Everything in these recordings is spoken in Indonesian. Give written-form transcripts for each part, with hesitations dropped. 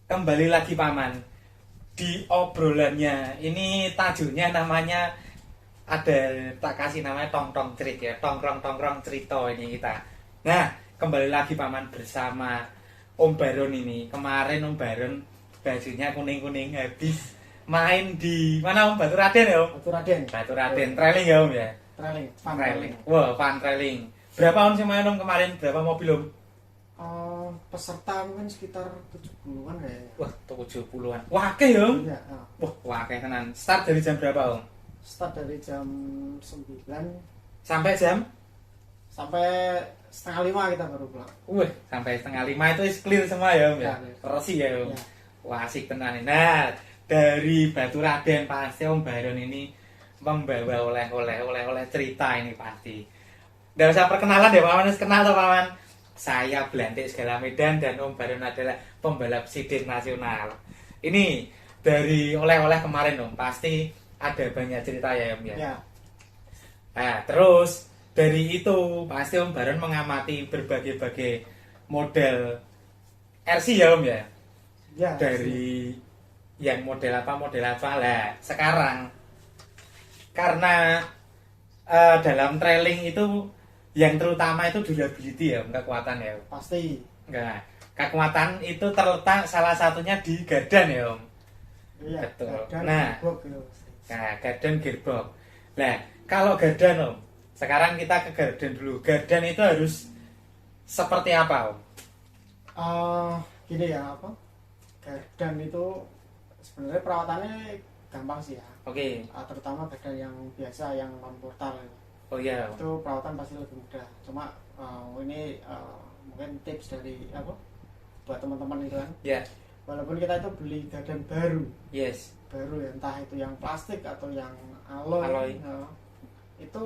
Kembali lagi Paman di obrolannya. Ini tajuknya namanya ada tak kasih namanya tong-tong cerit ya. Tongkrong-tongkrong cerita ini kita. Nah, kembali lagi Paman bersama Om Baron ini. Kemarin Om Baron bajunya kuning-kuning habis main di mana Om? Batu Raden ya Om? Batu Raden. Batu Raden trailing ya Om ya? Trailing, fun Trailing. Wah, fun trailing. Berapa Om sih main Om kemarin? Berapa mobil Om? Peserta mungkin sekitar 70-an kayaknya. Wah, 70-an. Wah, akeh ya Om? Iya, Wah, akeh tenan. Start dari jam berapa Om? start dari jam 9 Sampai jam? sampai setengah 5 kita baru pulang. Sampai setengah 5 itu clear semua ya Om ya? Ya, clear. Resi ya Om? Ya. Wah, asik tenan. Nah, dari Batu Raden pasti Om Baron ini membawa oleh cerita ini pasti. Nggak usah perkenalan ya Paman, kenal atau Paman? Saya Blantik Segala Medan dan Om Baron adalah pembalap sidir nasional. Ini dari oleh-oleh kemarin Om, pasti ada banyak cerita ya Om ya? Ya, Nah, terus dari itu pasti Om Baron mengamati berbagai-bagai model RC ya Om ya. ya. Dari yang model apa lah. Sekarang karena dalam trailing itu yang terutama itu durability ya Om, kekuatan ya Om. Pasti. Enggak. Kekuatan itu terletak salah satunya di gardan ya Om. Iya. Betul. Dan Nah. gearbox gitu. Nah, garden gearbox. Nah, kalau garden Om, sekarang kita ke garden dulu. Garden itu harus seperti apa Om? Gini ya apa? Gardan itu sebenarnya perawatannya gampang sih ya. Oke. Terutama gardan yang biasa yang non portal Oh iya Om. itu perawatan pasti lebih mudah. Cuma ini mungkin tips dari apa buat teman-teman itu kan. Ya. Walaupun kita itu beli gardan baru Yes. baru ya, entah itu yang plastik atau yang alloy, Alloy. itu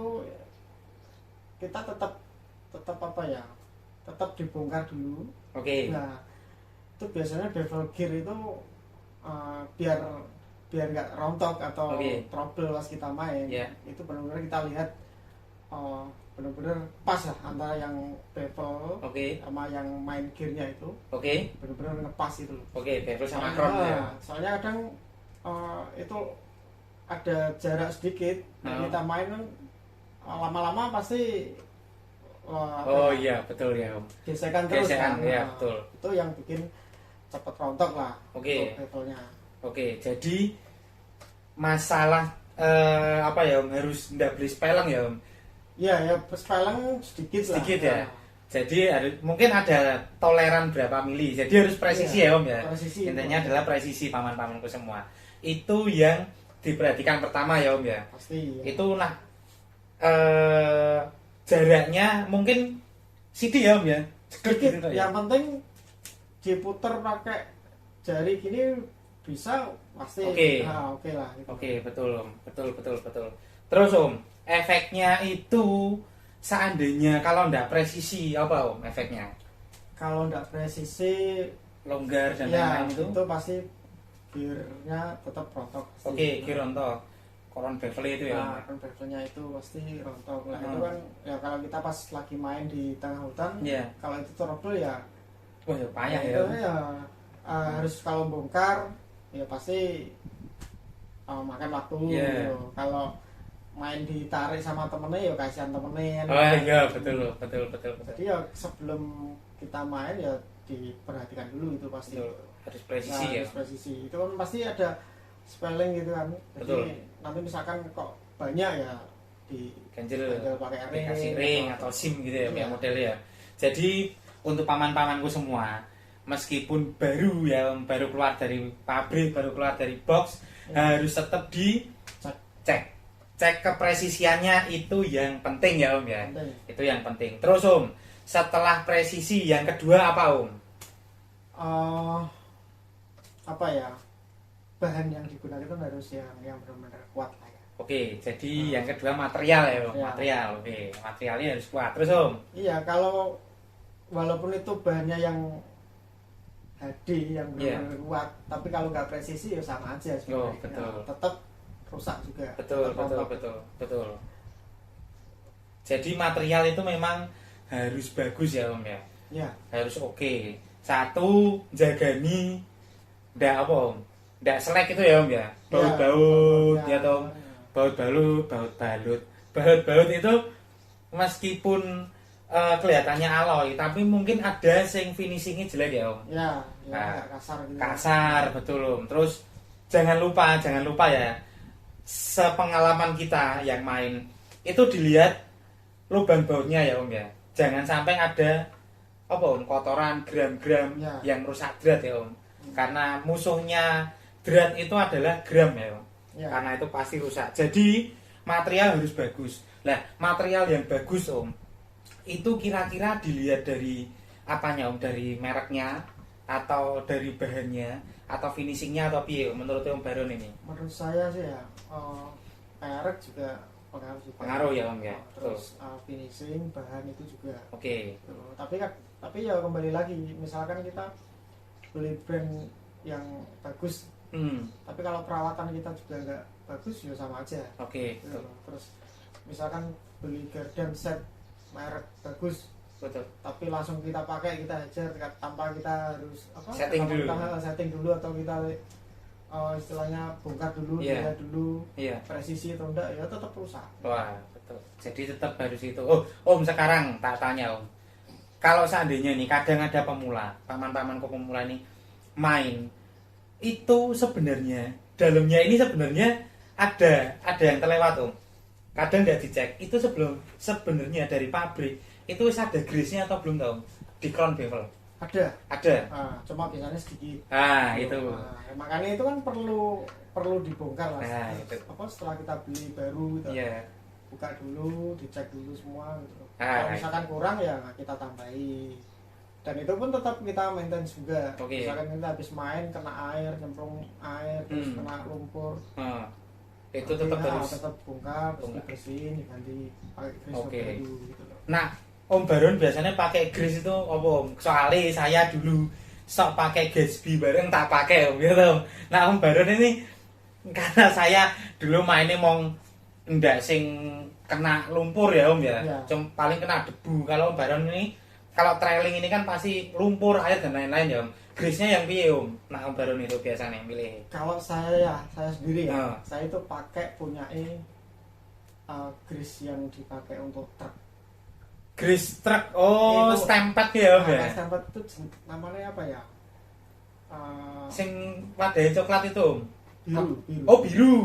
kita tetap apa ya, tetap dibongkar dulu. Oke. Nah, itu biasanya bevel gear itu biar nggak rontok atau Oke. trouble pas kita main. Ya. Itu benar-benar kita lihat benar-benar pas lah antara yang bevel Oke. sama yang main gearnya itu Oke. benar-benar ngepas itu loh. Oke, bevel sama Soalnya- chrome ya. soalnya kadang itu ada jarak sedikit. Nah, Oh. kita main kan lama-lama pasti Oh iya, betul ya Om. gesekan terus Gesekan, kan. ya, Nah, betul. itu yang bikin cepet rontok lah. Oke. Untuk levelnya. Oke, jadi masalah apa ya Om, harus ndak beli speleng ya Om. Iya ya, speleng sedikit lah. Sedikit ya. Jadi mungkin ada toleran berapa mili. Jadi harus presisi Iya, ya Om ya. presisi. Intinya adalah presisi paman-pamanku semua. Itu yang diperhatikan pertama ya Om ya. Pasti. Ya. Itu nah jaraknya mungkin CD ya Om ya. Sedikit. Gitu ya. Yang penting diputer pakai jari gini bisa pasti. Oke. Nah, oke lah. Gitu. Oke, betul Om. Betul. Terus Om, efeknya itu seandainya kalau ndak presisi apa Om efeknya? Kalau nggak presisi Longgar dan ya, lain-lain itu? itu pasti gearnya tetap rontok. Pasti. Oke, kira rontok. Koron bevel itu ya Om. Nah, kan bevelnya itu pasti rontok. Nah, itu Hmm. kan ya kalau kita pas lagi main di tengah hutan, Iya. kalau itu trouble ya, Wah, ya payah ya. itu Om. ya harus kalau bongkar ya pasti makan waktu. Iya. Gitu. Kalau main ditarik sama temennya ya kasihan temennya. Oh iya, betul. Jadi ya sebelum kita main ya diperhatikan dulu itu pasti. Betul. Harus presisi Nah, ya. harus presisi. Itu kan pasti ada spelling gitu kan. Jadi Betul. nanti misalkan kok banyak ya di Ganjel pakai ring, dikasih ring atau SIM gitu ya, Iya. modelnya ya. Jadi untuk paman-pamanku semua, meskipun baru ya, Om, baru keluar dari pabrik, baru keluar dari box, harus tetap dicek. Cek kepresisiannya itu yang penting ya Om ya. Penting. Itu yang penting. Terus Om, setelah presisi yang kedua apa Om? Apa ya, bahan yang digunakan itu harus yang benar-benar kuat lah ya. Oke, jadi yang kedua material ya Om. Material. Material. Oke, materialnya harus kuat. Terus Om? Iya, kalau walaupun itu bahannya yang HD yang benar-benar kuat, tapi kalau nggak presisi ya sama aja sebenarnya. Oh, betul. Ya, tetap rusak juga. Betul. Tetap rontok. Jadi material itu memang harus bagus ya Om ya. Ya, Harus oke. Satu, jagani ndak apa Om? Ndak selek itu ya Om ya. Baut-baut ya toh. Baut-balut, baut-balut. Baut-baut itu meskipun kelihatannya alloy, tapi mungkin ada sing finishingnya jelek ya Om. Ya, Nah, agak kasar gitu. Kasar betul Om. Terus jangan lupa ya. Sepengalaman kita yang main itu dilihat lubang bautnya ya Om ya. Jangan sampai ada apa Om, kotoran, gram-gram Ya. yang merusak drat ya Om. Karena musuhnya drat itu adalah gram ya Om. Ya. Karena itu pasti rusak. Jadi material harus bagus. Nah, material yang bagus Om, itu kira-kira dilihat dari apanya Om? Dari mereknya atau dari bahannya atau finishingnya atau piye Om, menurut Om Baron ini? Menurut saya sih ya, merek juga pengaruh juga. Pengaruh ya Om ya. Terus finishing, bahan itu juga. Oke. Tapi ya kembali lagi, misalkan kita beli brand yang bagus, tapi kalau perawatan kita juga nggak bagus, ya sama aja. Oke. Gitu loh. Terus misalkan beli garden set merek bagus, Betul. tapi langsung kita pakai, kita hajar tanpa kita harus Setting dulu. kita setting dulu atau kita istilahnya bongkar dulu, Iya. dilihat dulu Iya. presisi atau enggak, ya tetap rusak. Wah, betul. Jadi tetap harus itu. Oh, Om sekarang tak tanya Om. Kalau seandainya nih kadang ada pemula, paman-pamanku pemula ini main, itu sebenarnya dalamnya ini sebenarnya ada yang terlewat Om. Kadang nggak dicek. Itu sebenarnya dari pabrik itu wis ada grease-nya atau belum tahu? Di crown bevel. Ada. Ada. Cuma biasanya sedikit. Itu. Makanya itu kan perlu dibongkar lah. Nah, itu. Setelah kita beli baru, kita Iya. buka dulu, dicek dulu semua gitu. Ah, Kalau misalkan kurang ya kita tambahi. Dan itu pun tetap kita maintain juga. Oke. Misalkan kita habis main kena air, nyemplung air, terus kena lumpur. Itu tetap harus. Tetap bongkar, terus dibersihin, diganti pakai grease Oke. baru gitu loh. Nah, Om Baron biasanya pakai grease itu apa Om? Soalnya saya dulu sok pakai Gatsby bareng tak pakai Om gitu Om. Nah Om Baron ini karena saya dulu mainnya mau ndak sing kena lumpur ya Om ya. Ya. Cuma paling kena debu. Kalau Om Baron ini kalau trailing ini kan pasti lumpur, air dan lain-lain ya Om. Grease-nya yang piye Om? Nah Om Baron itu biasanya yang pilih. Kalau saya sendiri ya, Ah. saya itu pakai punya grease yang dipakai untuk truk. Grease truck. Oh, Itu- stempet ya Om ya. Stempel itu namanya apa ya? Sing wadahnya coklat itu Om. Biru. Oh biru.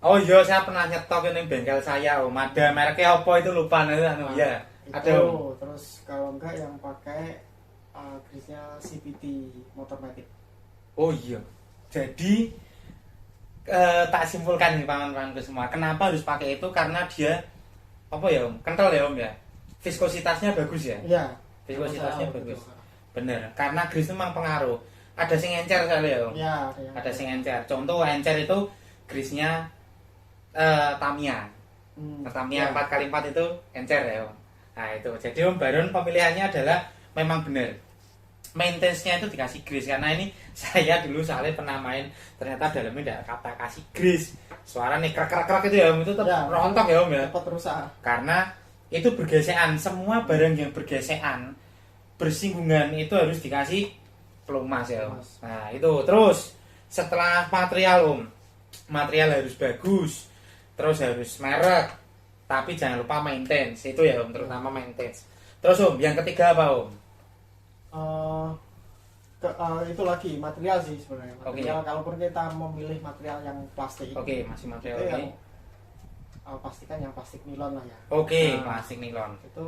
Oh iya saya pernah nyetok ini bengkel saya Om. Ada mereknya apa itu lupa nanti ya. Ada Om. Terus kalau enggak yang pakai grease-nya CVT Motormatic. Oh iya. Jadi tak simpulkan nih paman-pamanku semua. Kenapa harus pakai itu? Karena dia apa ya Om? Kental ya Om ya. Viskositasnya bagus ya. Iya. Viskositasnya Kalau bagus. saya Bener. Karena grease itu memang pengaruh. Ada sing encer sekali ya Om. Ya, ada yang Ada sing encer. Contoh encer itu grease-nya Tamiya. Tamiya 4x4 itu encer ya Om. Nah itu. Jadi Om Baron pemilihannya adalah memang benar. Maintenance-nya itu dikasih grease karena ini saya dulu soalnya pernah main ternyata dalamnya tidak kata kasih grease. Suara nih krek-krek itu ya Om, itu tetap Ya, rontok ya Om ya. cepat rusak. Karena itu bergesekan, semua barang yang bergesekan bersinggungan itu harus dikasih pelumas ya Om. Pelumas. Nah itu terus setelah material Om, material harus bagus, terus harus merek, tapi jangan lupa maintenance itu ya Om, terutama maintenance. Terus Om, yang ketiga apa Om? Itu lagi material sih sebenarnya. Oke. Material kalaupun kita memilih material yang plastik. Oke, masih material Itu ini. yang pastikan yang plastik nilon lah ya. Oke, Nah, plastik nilon. Itu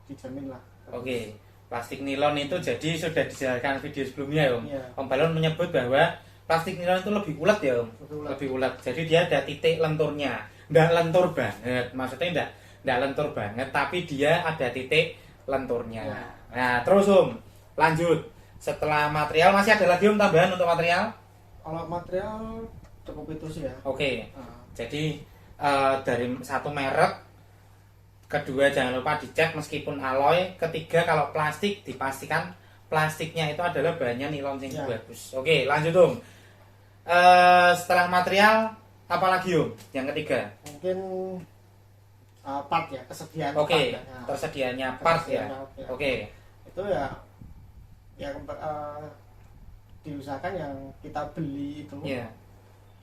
dijamin lah. Oke, plastik nilon itu jadi sudah dijelaskan video sebelumnya ya Om. Iya. Om Balon menyebut bahwa plastik nilon itu lebih ulet ya Om. Lebih ulet. Jadi dia ada titik lenturnya. Nggak lentur banget. Maksudnya nggak lentur banget, tapi dia ada titik lenturnya. Ya. Nah, terus Om, lanjut. Setelah material masih ada lagi Om tambahan untuk material? Kalau material cukup itu sih ya. Oke. Nah, Jadi dari satu merek, kedua jangan lupa dicek meskipun alloy, ketiga kalau plastik dipastikan plastiknya itu adalah bahannya nilon yang Ya. bagus. Oke, lanjut Om. Setelah material apalagi Om? Yang ketiga. mungkin part ya, kesediaan Oke, part ya. tersedianya part ya. Ketersediaan part, ya. Oke. Itu ya diusahakan yang kita beli itu Iya.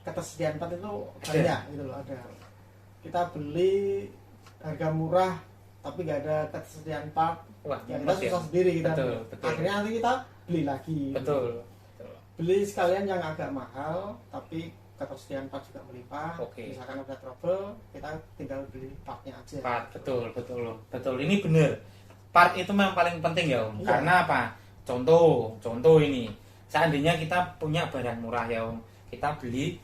ketersediaan part itu banyak gitu loh, ada. Kita beli harga murah tapi nggak ada ketersediaan part, Wah, ya kita mumet susah sendiri kita. Betul, betul. Akhirnya nanti kita beli lagi. Betul. Beli sekalian yang agak mahal tapi ketersediaan part juga melimpah. Oke. Misalkan ada trouble, kita tinggal beli partnya aja. Part, betul, betul, betul. Ini benar. Part itu memang paling penting ya Om. Iya. Karena apa? Contoh ini. Seandainya kita punya barang murah ya Om, kita beli.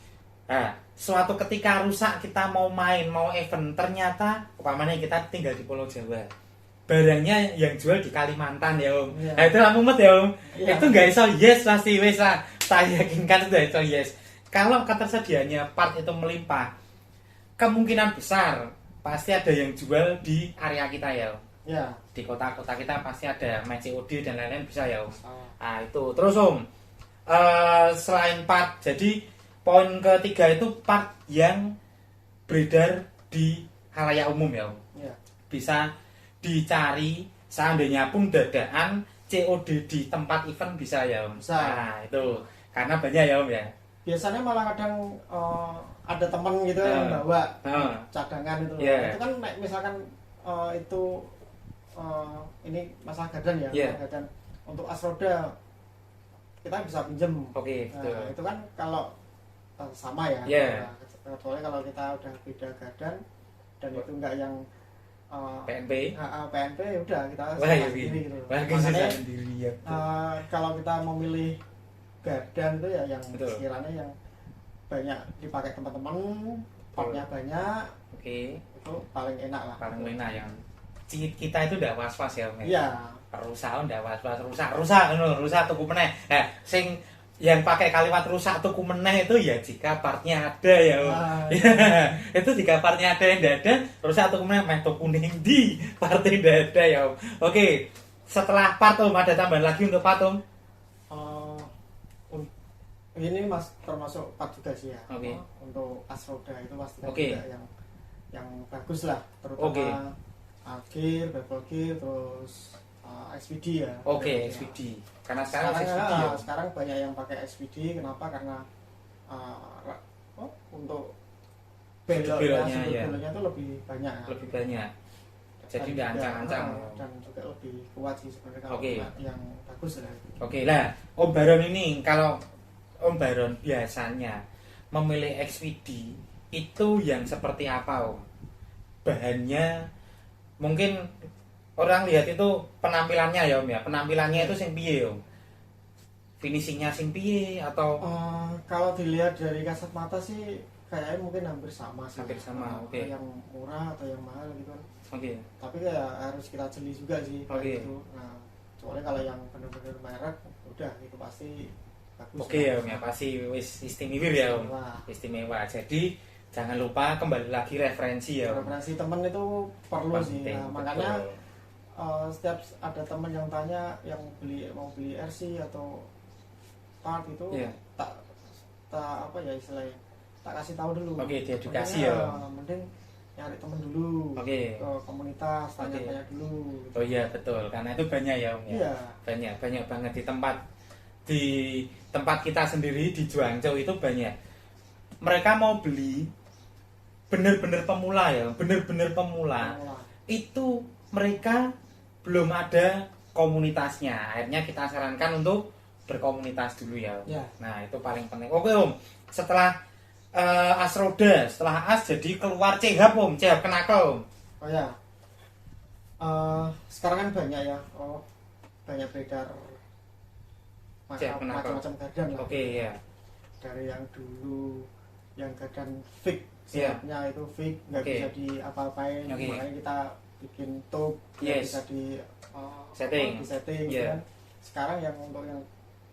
Nah, suatu ketika rusak kita mau main, mau event, ternyata umpamanya kita tinggal di Pulau Jawa. Barangnya yang jual di Kalimantan ya Om. Iya. Nah, itu lah mumet ya Om. Iya. Itu nggak iso yes pasti wes lah. Saya yakinkan itu nggak iso yes. Kalau ketersediaannya part itu melimpah, kemungkinan besar pasti ada yang jual di area kita ya Om. Ya. Di kota-kota kita pasti ada main COD dan lain-lain bisa ya Om. Oh. Nah itu terus Om, selain part, jadi poin ketiga itu part yang beredar di halayak umum ya Om. Ya. Bisa dicari, seandainya pun dadaan COD di tempat event bisa ya Om. Bisa. Nah itu karena banyak ya Om ya. Biasanya malah kadang ada teman gitu yang bawa cadangan itu. Yeah. Itu kan misalkan itu ini masalah gadan ya, Yeah. masalah gadan untuk asroda kita bisa pinjem. Oke, Nah, betul. itu kan kalau sama ya. Yeah. Nah, kecuali kalau kita udah beda gadan dan itu enggak yang PNP. PNP ya udah kita Wah, sama iya, sendiri gitu. Wah, Makanya sendiri ya. kalau kita memilih gadan itu ya yang Betul. sekiranya yang banyak dipakai teman-teman, partnya banyak, Oke, itu paling enak lah. paling enak yang kita itu udah was-was ya Om. Iya. Rusak udah was-was, rusak tuku meneh. Nah, sing yang pakai kalimat rusak tuku meneh itu ya jika partnya ada ya Om. Itu jika partnya ada yang tidak ada, rusak tuku meneh meh tuku ning ndi, partnya tidak ada ya Om. Oke, setelah part Om ada tambahan lagi untuk part Om. Ini mas termasuk part juga sih ya. Oke. Untuk asroda itu pasti Oke. juga yang bagus lah, terutama Oke. gear, bevel gear, terus XPD ya. Oke, Ya. SVD. Karena sekarang Sekarang, SVD ya. sekarang banyak yang pakai XPD. Kenapa? Karena untuk Beloknya, ya. beloknya itu lebih banyak. Lebih banyak. Jadi Dan tidak juga, ancang-ancang. dan juga lebih kuat sih sebenarnya kalau Oke. yang bagus lah. Oke lah, Om Baron ini kalau Om Baron biasanya memilih XPD itu yang seperti apa Om? Bahannya mungkin orang lihat itu penampilannya ya Om ya, penampilannya itu sing piye Om? Finishingnya sing piye atau Kalau dilihat dari kasat mata sih kayaknya mungkin hampir sama sih. Hampir sama, oke. Yang murah atau yang mahal gitu kan. oke? Tapi kayak harus kita jeli juga sih kayak Oke. gitu. Nah, soalnya kalau yang benar-benar merek udah itu pasti bagus. Oke ya Om ya, pasti wis istimewa ya Om. Wah, Istimewa. Jadi jangan lupa kembali lagi referensi ya Om. referensi temen itu perlu sih. Penting, Nah, makanya betul. setiap ada teman yang tanya yang mau beli RC atau part itu Iya. tak apa ya istilahnya, tak kasih tahu dulu. Oke, diedukasi Makanya, ya. mending nyari temen dulu. Oke. Ke komunitas tanya-tanya dulu. Oh iya betul, karena itu banyak ya Om ya. Iya. Banyak banget di tempat kita sendiri di Juangzhou itu banyak. Mereka mau beli bener-bener pemula ya, bener-bener pemula. Itu mereka belum ada komunitasnya. Akhirnya kita sarankan untuk berkomunitas dulu ya Om. Ya. Nah itu paling penting. Oke Om, setelah Asroda, setelah As jadi keluar Cehab Om, Cehab Kenakel Om. Oh ya. Sekarang kan banyak ya. Banyak beredar Cek, kenapa? macam-macam gadan lah. Oke ya. Dari yang dulu yang gadan fix, Iya. siapnya itu fix, nggak Oke. bisa diapa-apain. Oke. Makanya kita bikin top, Yes. bisa di Setting. di setting. Iya. Kan. Sekarang yang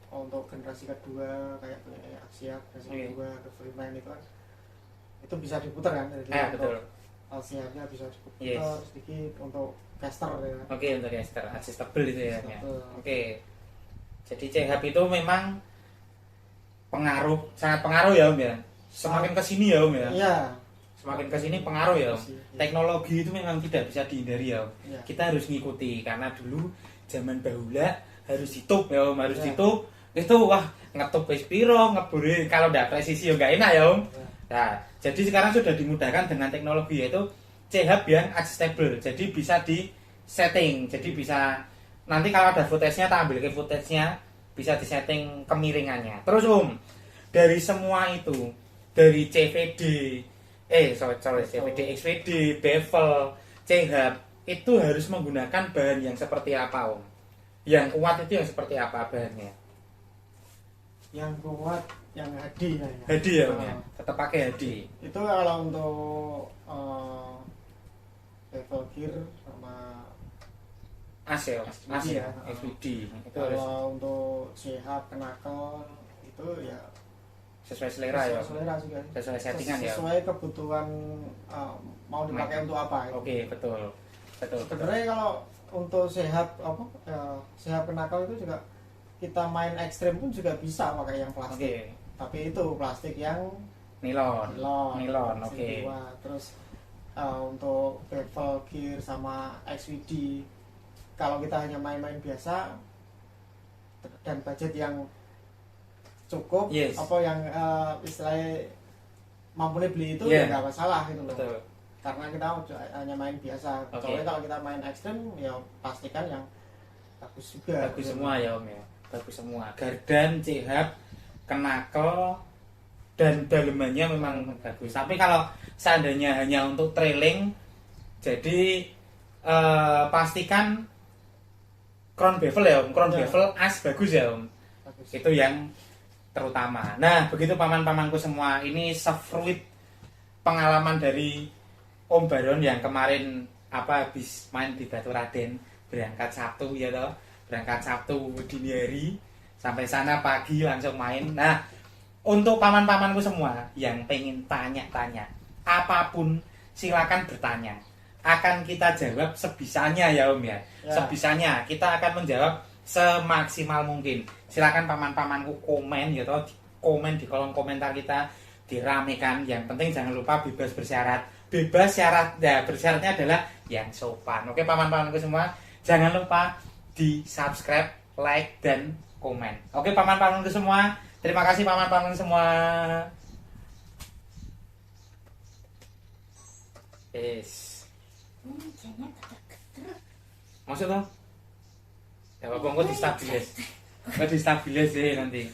untuk generasi kedua kayak punya Asia, generasi Oke. kedua ke Freeman itu kan itu bisa diputar kan. Jadi Betul. siapnya bisa diputar Yes. sedikit untuk caster ya. Oke untuk caster adjustable itu ya. Adjustable. Oke. Jadi CHAP itu memang sangat pengaruh ya Om ya. Semakin kesini ya Om ya. Iya. Semakin kesini pengaruh ya Om. Iya. Teknologi itu memang tidak bisa dihindari ya Om. Iya. Kita harus ngikuti karena dulu zaman bahula harus ditutup ya Om, harus Iya. ditutup itu wah ngetup wis piro, ngeburi kalau ndak presisi ya nggak enak ya Om. Nah, jadi sekarang sudah dimudahkan dengan teknologi yaitu C-Hub yang adjustable. Jadi bisa di setting. Jadi bisa nanti kalau ada footage-nya tak ambil ke footage-nya bisa disetting kemiringannya. Terus Om, dari semua itu, dari CVD, CVD, XVD, bevel, C-Hub itu harus menggunakan bahan yang seperti apa Om? Yang kuat itu yang seperti apa bahannya? Yang kuat yang HD ya. HD ya Om ya? Tetap pakai HD. Itu kalau untuk bevel gear sama AC ya. XVD itu harus Kalau untuk C-Hub knuckle itu ya sesuai selera ya. Selera juga. Sesuai settingan ya. Sesuai kebutuhan mau dipakai untuk apa. Oke, betul. Sebenarnya kalau untuk C-Hub C-Hub knuckle itu juga kita main ekstrim pun juga bisa pakai yang plastik. Tapi itu plastik yang nilon. Oke. Terus untuk bevel gear sama XVD kalau kita hanya main-main biasa dan budget yang cukup, apa yang istilahnya mampu beli itu ya nggak masalah gitu loh. Betul. Karena kita hanya main biasa. Soalnya kalau kita main ekstrim ya pastikan yang bagus juga. Bagus semua ya Om ya. Bagus semua. Gardan, C-Hub, knuckle dan dalemannya memang bagus. Tapi kalau seandainya hanya untuk trailing, jadi pastikan crown bevel ya Om. Crown bevel as bagus ya Om. Bagus. Itu yang terutama. Nah, begitu paman-pamanku semua, ini sefruit pengalaman dari Om Baron yang kemarin habis main di Batu Raden, berangkat Sabtu ya toh. Berangkat Sabtu dini hari sampai sana pagi langsung main. Nah, untuk paman-pamanku semua yang pengen tanya-tanya apapun silakan bertanya. Akan kita jawab sebisanya ya Om ya. Sebisanya kita akan menjawab semaksimal mungkin. Silakan paman-pamanku komen ya toh, komen di kolom komentar kita, diramekan. Yang penting jangan lupa bebas bersyarat. Bebas syarat ya, bersyaratnya adalah yang sopan. Oke paman-pamanku semua, jangan lupa di subscribe, like dan komen. Oke paman-pamanku semua, terima kasih paman-paman semua. Maksud tuh? Ya apa-apa, kok distabilis. Kok distabilis sih nanti.